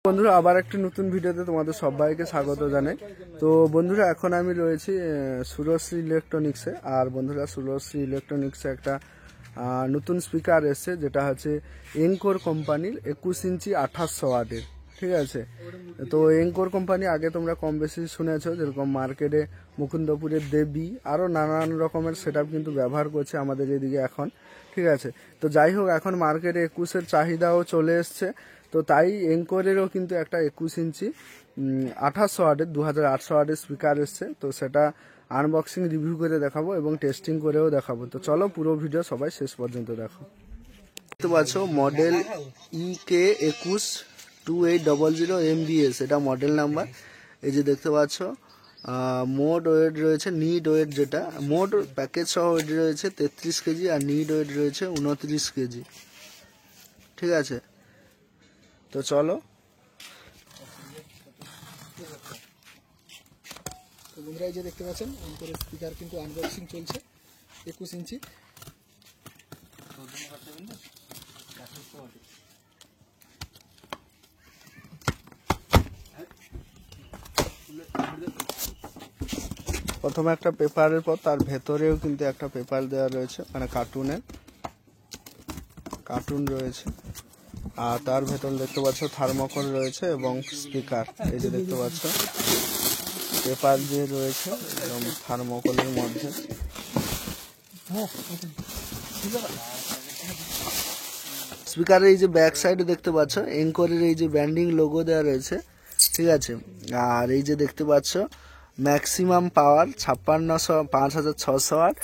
বন্ধুরা আবার একটা নতুন ভিডিওতে তোমাদের সবাইকে স্বাগত জানাই। তো বন্ধুরা এখন আমি রয়েছি সুরশ্রী ইলেকট্রনিক্সে। আর বন্ধুরা সুরশ্রী ইলেকট্রনিক্সে একটা নতুন স্পিকার এসছে, যেটা হচ্ছে এনকোর কোম্পানির 21 ইঞ্চি 2800 ওয়াটের। ঠিক আছে, তো এনকোর কোম্পানি আগে তোমরা কম বেশি শুনেছো, যেরকম মার্কেটে মুকুন্দপুরের দেবী আরও নানান রকমের সেটআপ কিন্তু ব্যবহার করছে আমাদের এদিকে এখন। ঠিক আছে, তো যাই হোক এখন মার্কেটে 21-এর চাহিদাও চলে এসছে। তো তাই এনকোরেরও কিন্তু একটা 21 ইঞ্চি 2800 ওয়াটের 2800 ওয়াটের স্পিকার এসছে। তো সেটা আনবক্সিং রিভিউ করে দেখাবো এবং টেস্টিং করেও দেখাবো। তো চলো পুরো ভিডিও সবাই শেষ পর্যন্ত দেখো। দেখতে পাচ্ছ মডেল EK212800 MBS, এটা মডেল নাম্বার। এই যে দেখতে পাচ্ছ মোড ওয়েট রয়েছে, নিড ওয়েট যেটা মোড প্যাকেজ সহ ওয়েট রয়েছে 33 কেজি আর নিড ওয়েট রয়েছে 29 কেজি। ঠিক আছে, তো চলো। তো বন্ধুরা এই যে দেখতে পাচ্ছেন এনকোরের স্পিকার কিন্তু আনবক্সিং চলছে 21 ইঞ্চি। প্রথমে একটা পেপারের পর তার ভেতরেও কিন্তু একটা পেপার দেওয়া রয়েছে, মানে কার্টুন রয়েছে। আর তার ভেতর দেখতে পাচ্ছ থার্মোকল রয়েছে এবং স্পিকার। এই যে দেখতে পাচ্ছ পেপার দিয়ে রয়েছে এবং থার্মোকলের মধ্যে। স্পিকারের এই যে ব্যাক সাইডে দেখতে পাচ্ছ এনকোরের এই যে ব্র্যান্ডিং লোগো দেওয়া রয়েছে। ঠিক আছে, আর এই যে দেখতে পাচ্ছ ম্যাক্সিমাম পাওয়ার 5600 ওয়াট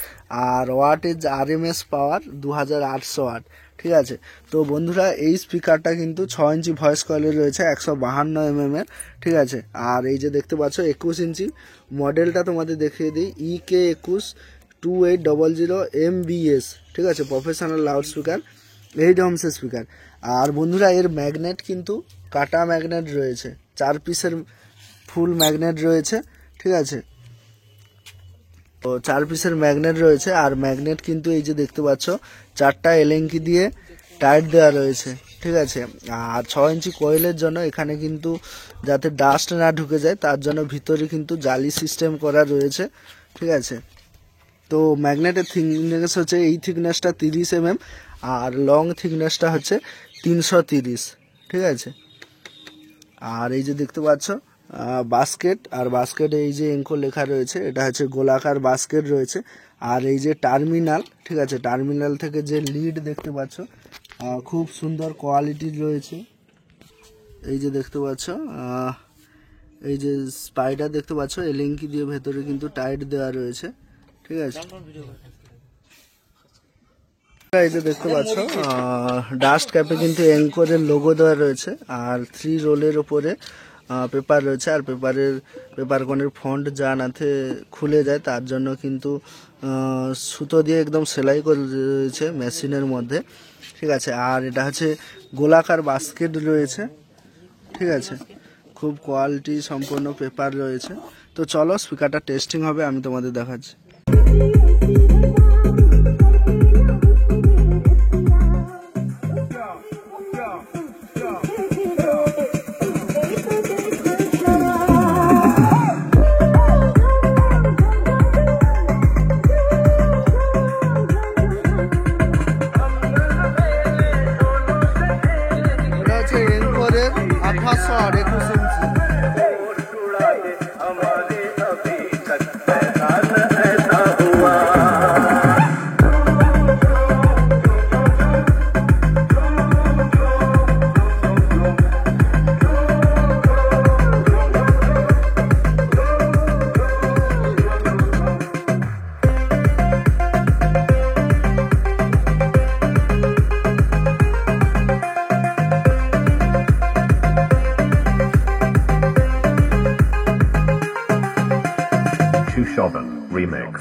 আর ওয়াটেজ RMS পাওয়ার 2800 ওয়াট। ঠিক আছে, তো বন্ধুরা এই স্পিকারটা কিন্তু 6 ইঞ্চি ভয়েস কয়েলের রয়েছে 152 mm এর। ঠিক আছে, আর এই যে দেখতে পাচ্ছ 21 ইঞ্চি মডেলটা তোমাদের দেখিয়ে দিই, EK212800 MBS। ঠিক আছে, professional loud speaker, 8 ohms speaker. আর বন্ধুরা এর ম্যাগনেট কিন্তু কাটা ম্যাগনেট রয়েছে, 4 পিসের ফুল ম্যাগনেট রয়েছে। ঠিক আছে, তো 4 পিসের ম্যাগনেট রয়েছে। আর ম্যাগনেট কিন্তু এই যে দেখতে পাচ্ছ 4টা এলেঙ্কি দিয়ে টাইট দেওয়া রয়েছে। ঠিক আছে, আর 6 ইঞ্চি কয়েলের জন্য এখানে কিন্তু যাতে ডাস্ট না ঢুকে যায় তার জন্য ভিতরে কিন্তু জালি সিস্টেম করা রয়েছে। ঠিক আছে, তো ম্যাগনেটের থিকনেস হচ্ছে এই থিকনেসটা 30 mm আর লং থিকনেসটা হচ্ছে 330। ঠিক আছে, আর এই যে দেখতে পাচ্ছ বাস্কেট, আর বাস্কেটে এই যে এনকো লেখা রয়েছে, এটা হচ্ছে গোলাকার বাস্কেট রয়েছে। আর এই যে টার্মিনাল, ঠিক আছে, টার্মিনাল থেকে যে লিড দেখতে পাচ্ছ খুব সুন্দর কোয়ালিটির রয়েছে। এই যে দেখতে পাচ্ছ এই যে স্পাইডার দেখতে পাচ্ছ এলেঙ্কি দিয়ে ভেতরে কিন্তু টাইট দেওয়া রয়েছে। ঠিক আছে, এই যে দেখতে পাচ্ছ ডাস্ট ক্যাপে কিন্তু এনকোরের লোগো দেওয়া রয়েছে আর 3 রোলের ওপরে পেপার রয়েছে। আর পেপার কোনের ফন্ট জানাতে খুলে যায় তার জন্য কিন্তু সুতো দিয়ে একদম সেলাই করে রয়েছে মেশিনের মধ্যে। ঠিক আছে, আর এটা হচ্ছে গোলাকার বাস্কেট রয়েছে। ঠিক আছে, খুব কোয়ালিটি সম্পন্ন পেপার রয়েছে। তো চলো স্পিকারটা টেস্টিং হবে, আমি তোমাদের দেখাচ্ছি। এনকোরের 2800 আর 21 ইঞ্চি। Shoven Remix.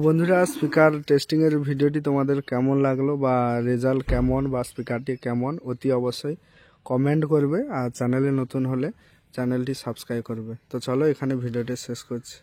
বন্ধুরা স্পিকার টেস্টিংয়ের ভিডিওটি তোমাদের কেমন লাগলো বা রেজাল্ট কেমন বা স্পিকারটি কেমন অতি অবশ্যই কমেন্ট করবে, আর চ্যানেলে নতুন হলে চ্যানেলটি সাবস্ক্রাইব করবে। তো চলো এখানে ভিডিওটি শেষ করছি।